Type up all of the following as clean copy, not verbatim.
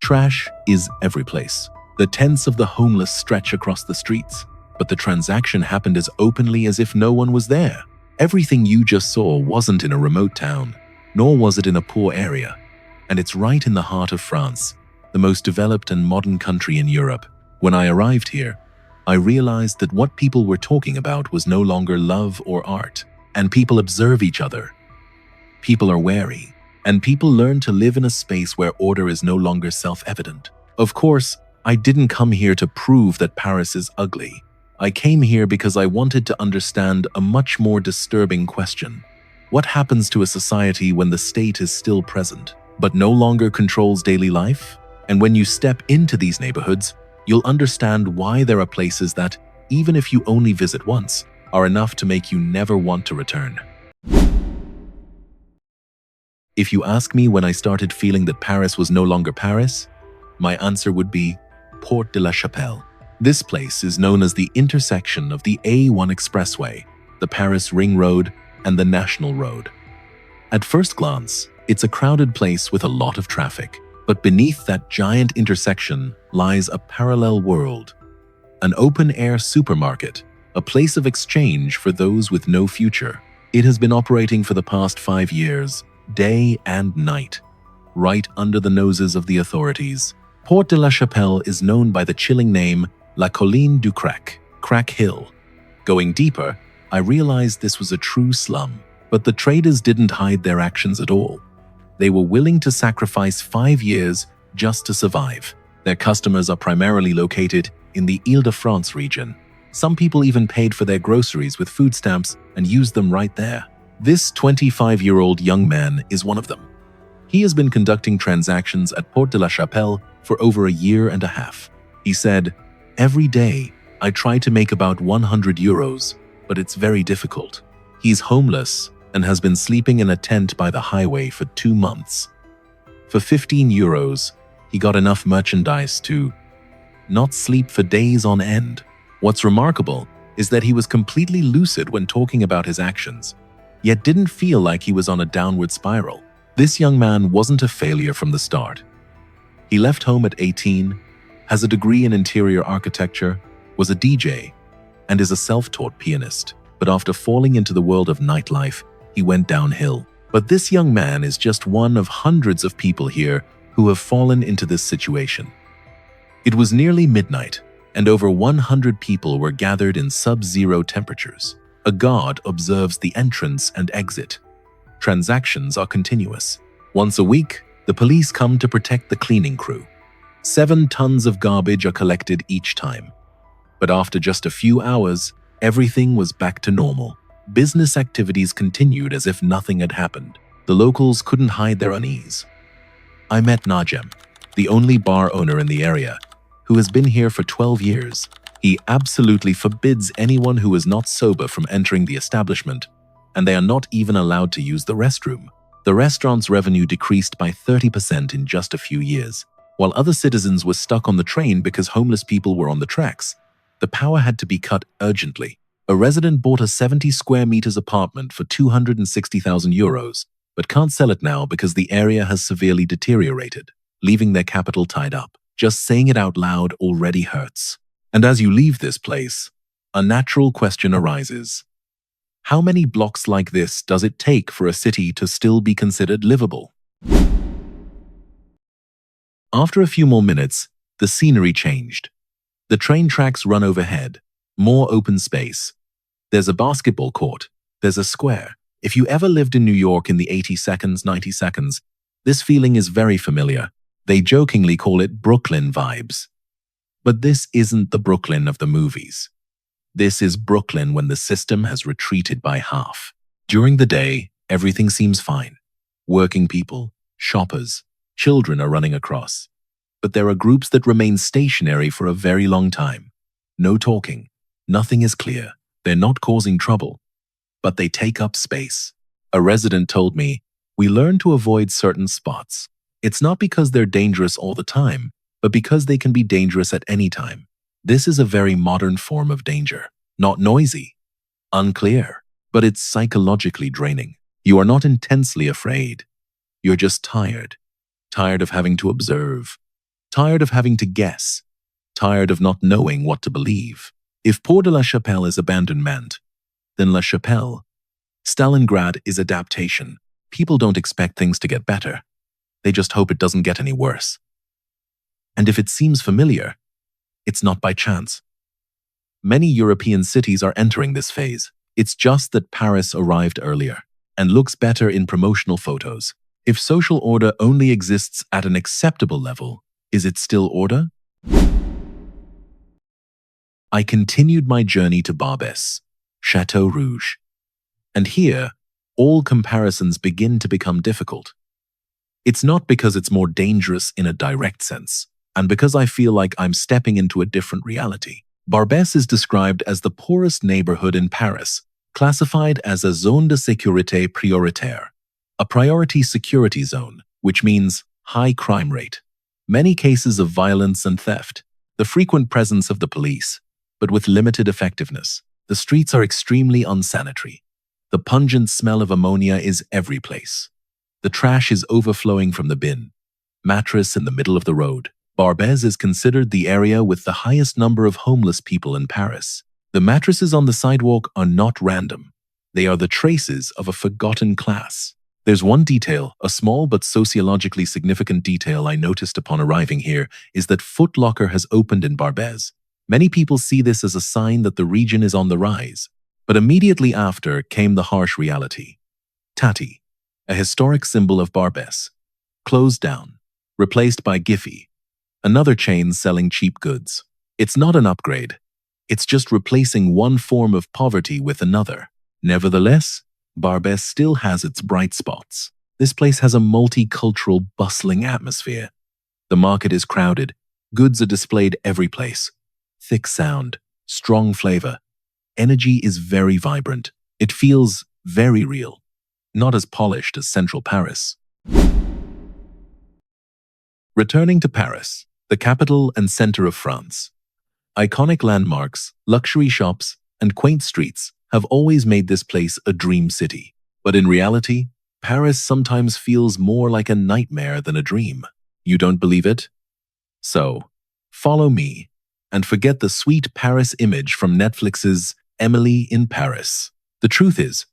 Trash is every place. The tents of the homeless stretch across the streets, but the transaction happened as openly as if no one was there. Everything you just saw wasn't in a remote town, nor was it in a poor area, and it's right in the heart of France, the most developed and modern country in Europe. When I arrived here, I realized that what people were talking about was no longer love or art, and people observe each other. People are wary, and people learn to live in a space where order is no longer self-evident. Of course, I didn't come here to prove that Paris is ugly. I came here because I wanted to understand a much more disturbing question. What happens to a society when the state is still present, but no longer controls daily life? And when you step into these neighborhoods, you'll understand why there are places that, even if you only visit once, are enough to make you never want to return. If you ask me when I started feeling that Paris was no longer Paris, my answer would be Porte de la Chapelle. This place is known as the intersection of the A1 Expressway, the Paris Ring Road, and the National Road. At first glance, it's a crowded place with a lot of traffic, but beneath that giant intersection lies a parallel world, an open-air supermarket, a place of exchange for those with no future. It has been operating for the past 5 years, day and night, right under the noses of the authorities. Porte de la Chapelle is known by the chilling name La Colline du Crack, Crack Hill. Going deeper, I realized this was a true slum, but the traders didn't hide their actions at all. They were willing to sacrifice 5 years just to survive. Their customers are primarily located in the Île-de-France region. Some people even paid for their groceries with food stamps and used them right there. This 25-year-old young man is one of them. He has been conducting transactions at Porte de la Chapelle for over a year and a half. He said, "Every day, I try to make about 100 euros, but it's very difficult." He's homeless and has been sleeping in a tent by the highway for 2 months. For 15 euros, he got enough merchandise to not sleep for days on end. What's remarkable is that he was completely lucid when talking about his actions, yet didn't feel like he was on a downward spiral. This young man wasn't a failure from the start. He left home at 18, has a degree in interior architecture, was a DJ, and is a self-taught pianist. But after falling into the world of nightlife, he went downhill. But this young man is just one of hundreds of people here who have fallen into this situation. It was nearly midnight, and over 100 people were gathered in sub-zero temperatures. A guard observes the entrance and exit. Transactions are continuous. Once a week, the police come to protect the cleaning crew. 7 tons of garbage are collected each time. But after just a few hours, everything was back to normal. Business activities continued as if nothing had happened. The locals couldn't hide their unease. I met Najem, the only bar owner in the area, who has been here for 12 years. He absolutely forbids anyone who is not sober from entering the establishment, and they are not even allowed to use the restroom. The restaurant's revenue decreased by 30% in just a few years. While other citizens were stuck on the train because homeless people were on the tracks, the power had to be cut urgently. A resident bought a 70 square meters apartment for 260,000 euros, but can't sell it now because the area has severely deteriorated, leaving their capital tied up. Just saying it out loud already hurts. And as you leave this place, a natural question arises. How many blocks like this does it take for a city to still be considered livable? After a few more minutes, the scenery changed. The train tracks run overhead, more open space. There's a basketball court, there's a square. If you ever lived in New York in the 80 seconds, 90 seconds, this feeling is very familiar. They jokingly call it Brooklyn vibes. But this isn't the Brooklyn of the movies. This is Brooklyn when the system has retreated by half. During the day, everything seems fine. Working people, shoppers, children are running across. But there are groups that remain stationary for a very long time. No talking. Nothing is clear. They're not causing trouble, but they take up space. A resident told me, "We learn to avoid certain spots. It's not because they're dangerous all the time, but because they can be dangerous at any time. This is a very modern form of danger. Not noisy, unclear, but it's psychologically draining. You are not intensely afraid. You're just tired. Tired of having to observe. tired of having to guess, tired of not knowing what to believe. If Port de la Chapelle is abandonment, then La Chapelle, Stalingrad is adaptation. People don't expect things to get better. They just hope it doesn't get any worse. And if it seems familiar, it's not by chance. Many European cities are entering this phase. It's just that Paris arrived earlier and looks better in promotional photos. If social order only exists at an acceptable level, is it still order? I continued my journey to Barbess, Chateau Rouge. And here, all comparisons begin to become difficult. It's not because it's more dangerous in a direct sense, and because I feel like I'm stepping into a different reality. Barbès is described as the poorest neighborhood in Paris, classified as a zone de sécurité prioritaire, a priority security zone, which means high crime rate. Many cases of violence and theft, the frequent presence of the police, but with limited effectiveness. The streets are extremely unsanitary. The pungent smell of ammonia is every place. The trash is overflowing from the bin. Mattress in the middle of the road. Barbès is considered the area with the highest number of homeless people in Paris. The mattresses on the sidewalk are not random. They are the traces of a forgotten class. There's one detail, a small but sociologically significant detail I noticed upon arriving here, is that Foot Locker has opened in Barbès. Many people see this as a sign that the region is on the rise. But immediately after came the harsh reality. Tati, a historic symbol of Barbès, closed down, replaced by Giffy, another chain selling cheap goods. It's not an upgrade. It's just replacing one form of poverty with another. Nevertheless, Barbès still has its bright spots. This place has a multicultural, bustling atmosphere. The market is crowded. Goods are displayed every place. Thick sound, strong flavor. Energy is very vibrant. It feels very real, not as polished as central Paris. Returning to Paris, the capital and center of France. Iconic landmarks, luxury shops, and quaint streets have always made this place a dream city. But in reality, Paris sometimes feels more like a nightmare than a dream. You don't believe it? So, follow me and forget the sweet Paris image from Netflix's Emily in Paris. The truth is,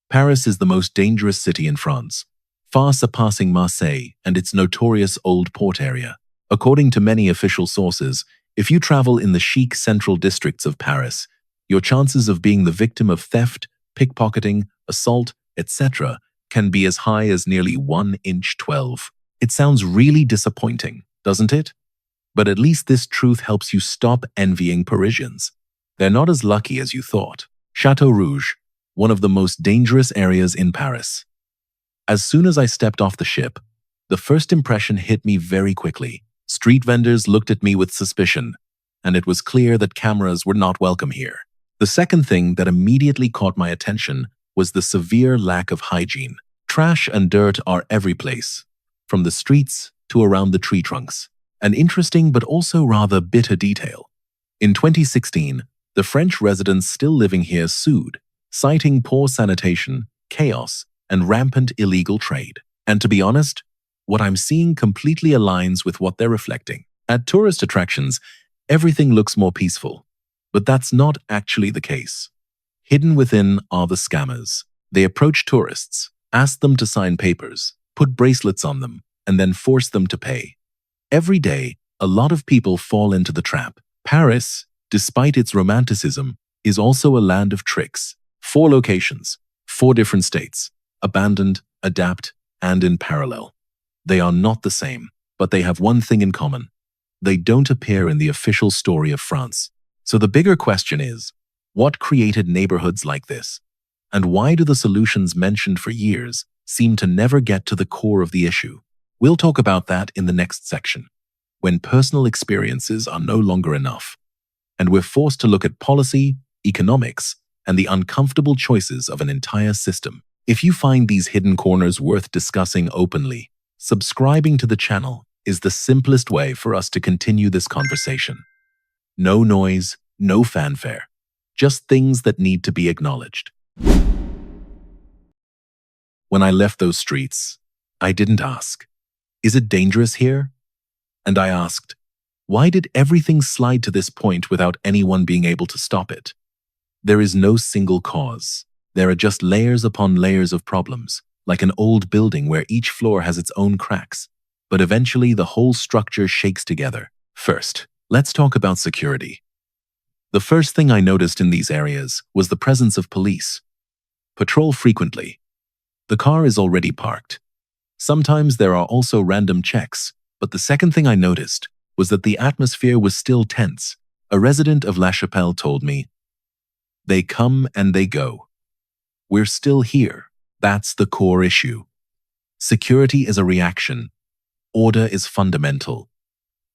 Paris is the most dangerous city in France, far surpassing Marseille and its notorious old port area. According to many official sources, if you travel in the chic central districts of Paris, your chances of being the victim of theft, pickpocketing, assault, etc. can be as high as nearly 1 in 12. It sounds really disappointing, doesn't it? But at least this truth helps you stop envying Parisians. They're not as lucky as you thought. Chateau Rouge, one of the most dangerous areas in Paris. As soon as I stepped off the ship, the first impression hit me very quickly. Street vendors looked at me with suspicion, and it was clear that cameras were not welcome here. The second thing that immediately caught my attention was the severe lack of hygiene. Trash and dirt are every place, from the streets to around the tree trunks. An interesting but also rather bitter detail. In 2016, the French residents still living here sued, citing poor sanitation, chaos, and rampant illegal trade. And to be honest, what I'm seeing completely aligns with what they're reflecting. At tourist attractions, everything looks more peaceful. But that's not actually the case. Hidden within are the scammers. They approach tourists, ask them to sign papers, put bracelets on them, and then force them to pay. Every day, a lot of people fall into the trap. Paris, despite its romanticism, is also a land of tricks. 4 locations, 4 different states, abandoned, adapt, and in parallel. They are not the same, but they have one thing in common. They don't appear in the official story of France. So the bigger question is, what created neighborhoods like this? And why do the solutions mentioned for years seem to never get to the core of the issue? We'll talk about that in the next section, when personal experiences are no longer enough, and we're forced to look at policy, economics, and the uncomfortable choices of an entire system. If you find these hidden corners worth discussing openly, subscribing to the channel is the simplest way for us to continue this conversation. No noise, no fanfare, just things that need to be acknowledged. When I left those streets, I didn't ask, "Is it dangerous here?" And I asked, why did everything slide to this point without anyone being able to stop it? There is no single cause. There are just layers upon layers of problems, like an old building where each floor has its own cracks. But eventually the whole structure shakes together. First, let's talk about security. The first thing I noticed in these areas was the presence of police. Patrol frequently. The car is already parked. Sometimes there are also random checks, but the second thing I noticed was that the atmosphere was still tense. A resident of La Chapelle told me, "They come and they go. We're still here." That's the core issue. Security is a reaction. Order is fundamental.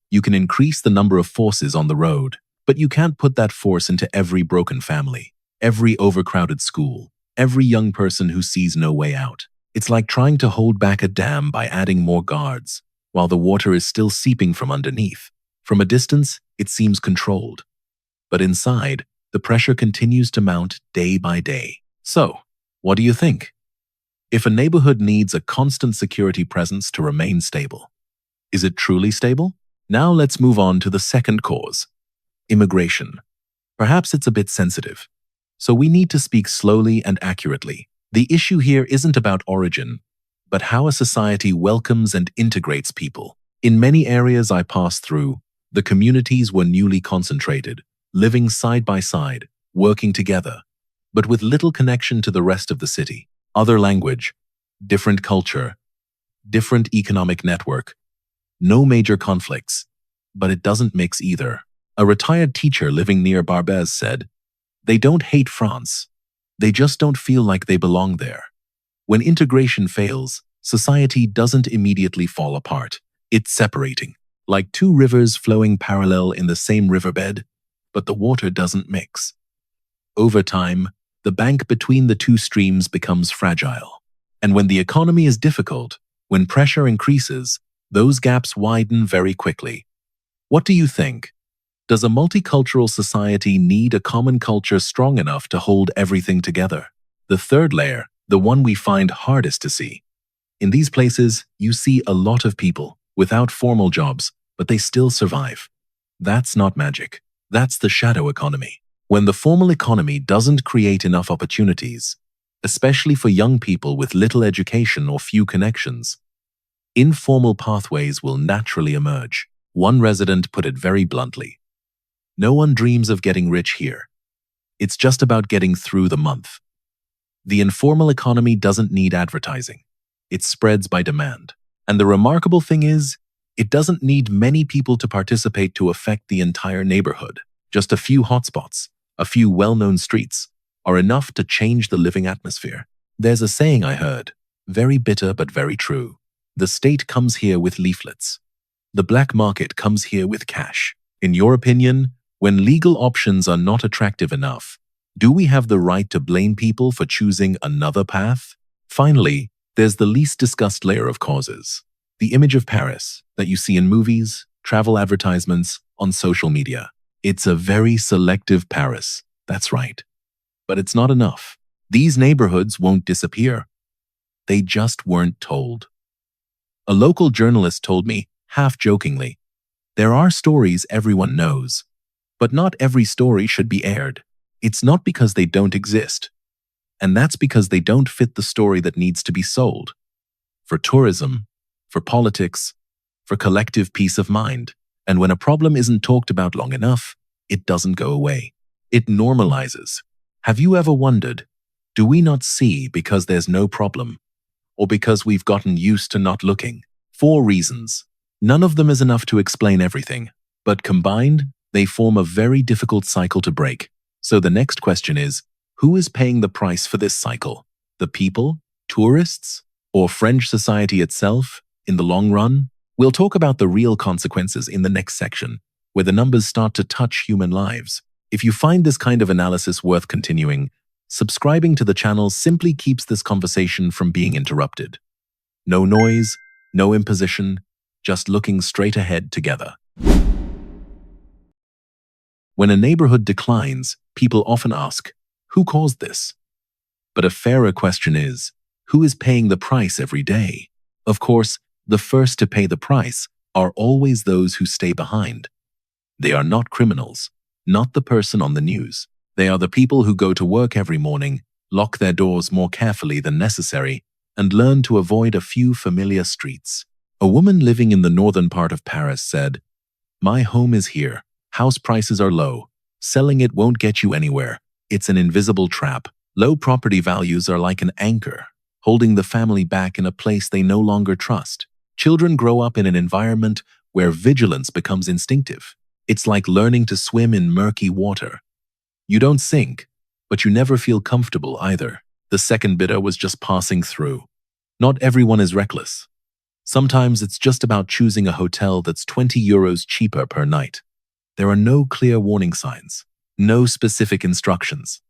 You can increase the number of forces on the road, but you can't put that force into every broken family, every overcrowded school, every young person who sees no way out. It's like trying to hold back a dam by adding more guards, while the water is still seeping from underneath. From a distance, it seems controlled. But inside, the pressure continues to mount day by day. So, what do you think? If a neighborhood needs a constant security presence to remain stable, is it truly stable? Now let's move on to the second cause, immigration. Perhaps it's a bit sensitive, so we need to speak slowly and accurately. The issue here isn't about origin, but how a society welcomes and integrates people. In many areas I passed through, the communities were newly concentrated, living side by side, working together, but with little connection to the rest of the city. Other language, different culture, different economic network, no major conflicts, but it doesn't mix either. A retired teacher living near Barbess said, "They don't hate France. They just don't feel like they belong there." When integration fails, society doesn't immediately fall apart. It's separating, like two rivers flowing parallel in the same riverbed, but the water doesn't mix. Over time, the bank between the two streams becomes fragile. And when the economy is difficult, when pressure increases, those gaps widen very quickly. What do you think? Does a multicultural society need a common culture strong enough to hold everything together? The third layer, the one we find hardest to see. In these places, you see a lot of people without formal jobs, but they still survive. That's not magic. That's the shadow economy. When the formal economy doesn't create enough opportunities, especially for young people with little education or few connections, informal pathways will naturally emerge. One resident put it very bluntly. No one dreams of getting rich here. It's just about getting through the month. The informal economy doesn't need advertising. It spreads by demand. And the remarkable thing is, it doesn't need many people to participate to affect the entire neighborhood. Just a few hotspots, a few well-known streets, are enough to change the living atmosphere. There's a saying I heard, very bitter but very true. The state comes here with leaflets. The black market comes here with cash. In your opinion, when legal options are not attractive enough, do we have the right to blame people for choosing another path? Finally, there's the least discussed layer of causes. The image of Paris that you see in movies, travel advertisements, on social media. It's a very selective Paris, that's right. But it's not enough. These neighborhoods won't disappear. They just weren't told. A local journalist told me, half jokingly, there are stories everyone knows, but not every story should be aired. It's not because they don't exist, and that's because they don't fit the story that needs to be sold. For tourism, for politics, for collective peace of mind. And when a problem isn't talked about long enough, it doesn't go away. It normalizes. Have you ever wondered, do we not see because there's no problem? Or because we've gotten used to not looking? 4 reasons. None of them is enough to explain everything, but combined, they form a very difficult cycle to break. So the next question is, who is paying the price for this cycle? The people, tourists, or French society itself in the long run? We'll talk about the real consequences in the next section, where the numbers start to touch human lives. If you find this kind of analysis worth continuing, subscribing to the channel simply keeps this conversation from being interrupted. No noise, no imposition, just looking straight ahead together. When a neighborhood declines, people often ask, who caused this? But a fairer question is, who is paying the price every day? Of course, the first to pay the price are always those who stay behind. They are not criminals, not the person on the news. They are the people who go to work every morning, lock their doors more carefully than necessary, and learn to avoid a few familiar streets. A woman living in the northern part of Paris said, "My home is here. House prices are low. Selling it won't get you anywhere. It's an invisible trap. Low property values are like an anchor, holding the family back in a place they no longer trust. Children grow up in an environment where vigilance becomes instinctive. It's like learning to swim in murky water. You don't sink, but you never feel comfortable either." The second bidder was just passing through. Not everyone is reckless. Sometimes it's just about choosing a hotel that's €20 cheaper per night. There are no clear warning signs, no specific instructions.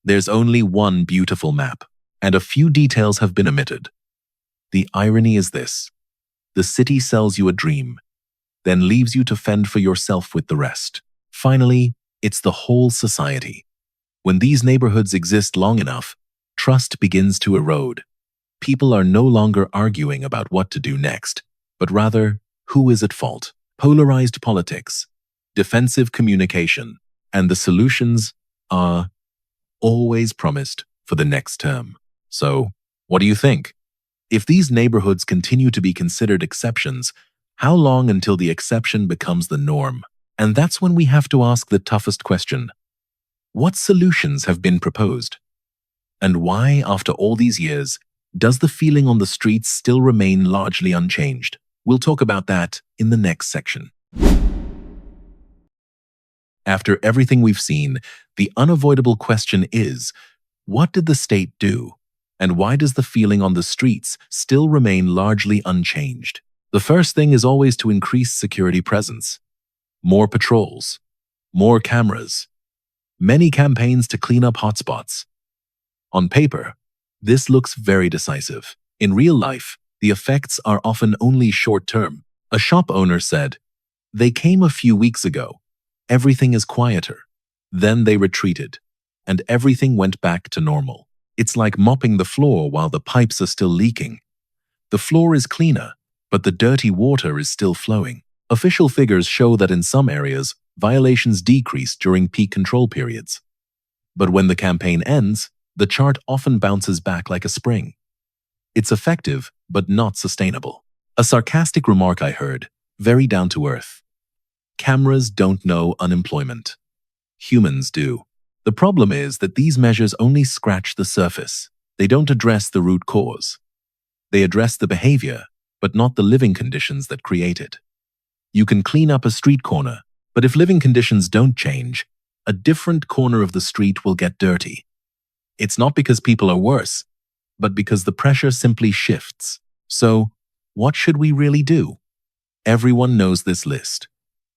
There's only one beautiful map, and a few details have been omitted. The irony is this: the city sells you a dream, then leaves you to fend for yourself with the rest. Finally, it's the whole society. When these neighborhoods exist long enough, trust begins to erode. People are no longer arguing about what to do next, but rather, who is at fault? Polarized politics, defensive communication, and the solutions are always promised for the next term. So, what do you think? If these neighborhoods continue to be considered exceptions, how long until the exception becomes the norm? And that's when we have to ask the toughest question: what solutions have been proposed? And why, after all these years, does the feeling on the streets still remain largely unchanged? We'll talk about that in the next section. After everything we've seen, the unavoidable question is, what did the state do? And why does the feeling on the streets still remain largely unchanged? The first thing is always to increase security presence. More patrols, more cameras, many campaigns to clean up hotspots. On paper, this looks very decisive. In real life, the effects are often only short-term. A shop owner said, "They came a few weeks ago. Everything is quieter." Then they retreated, and everything went back to normal. It's like mopping the floor while the pipes are still leaking. The floor is cleaner, but the dirty water is still flowing. Official figures show that in some areas, violations decrease during peak control periods. But when the campaign ends, the chart often bounces back like a spring. It's effective, but not sustainable. A sarcastic remark I heard, very down to earth. Cameras don't know unemployment. Humans do. The problem is that these measures only scratch the surface. They don't address the root cause. They address the behavior, but not the living conditions that create it. You can clean up a street corner, but if living conditions don't change, a different corner of the street will get dirty. It's not because people are worse, but because the pressure simply shifts. So, what should we really do? Everyone knows this list,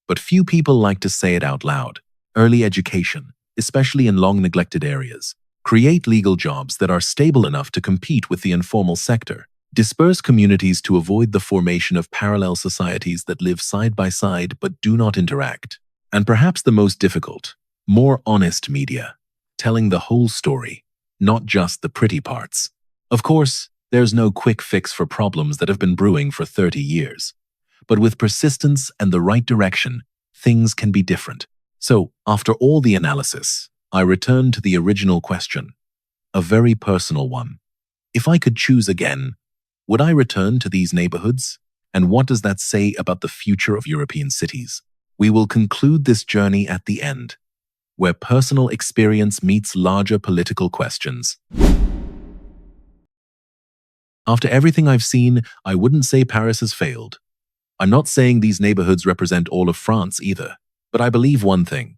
but few people like to say it out loud. Early education, especially in long-neglected areas. Create legal jobs that are stable enough to compete with the informal sector. Disperse communities to avoid the formation of parallel societies that live side by side but do not interact. And perhaps the most difficult, more honest media, telling the whole story, not just the pretty parts. Of course, there's no quick fix for problems that have been brewing for 30 years. But with persistence and the right direction, things can be different. So, after all the analysis, I return to the original question, a very personal one. If I could choose again, would I return to these neighborhoods? And what does that say about the future of European cities? We will conclude this journey at the end, where personal experience meets larger political questions. After everything I've seen, I wouldn't say Paris has failed. I'm not saying these neighborhoods represent all of France either, but I believe one thing.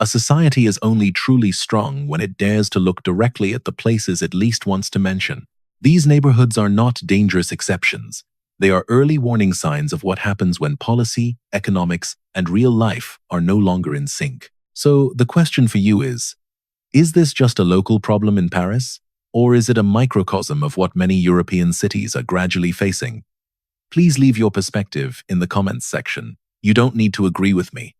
A society is only truly strong when it dares to look directly at the places it least wants to mention. These neighborhoods are not dangerous exceptions. They are early warning signs of what happens when policy, economics, and real life are no longer in sync. So the question for you is this just a local problem in Paris? Or is it a microcosm of what many European cities are gradually facing? Please leave your perspective in the comments section. You don't need to agree with me.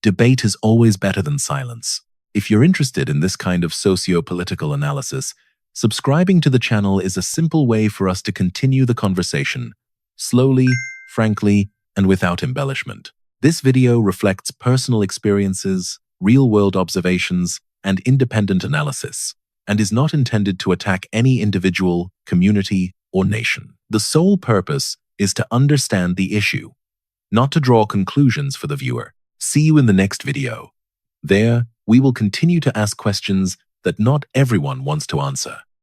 Debate is always better than silence. If you're interested in this kind of socio-political analysis, subscribing to the channel is a simple way for us to continue the conversation, slowly, frankly, and without embellishment. This video reflects personal experiences, real-world observations, and independent analysis, and is not intended to attack any individual, community, or nation. The sole purpose is to understand the issue, not to draw conclusions for the viewer. See you in the next video. There, we will continue to ask questions that not everyone wants to answer.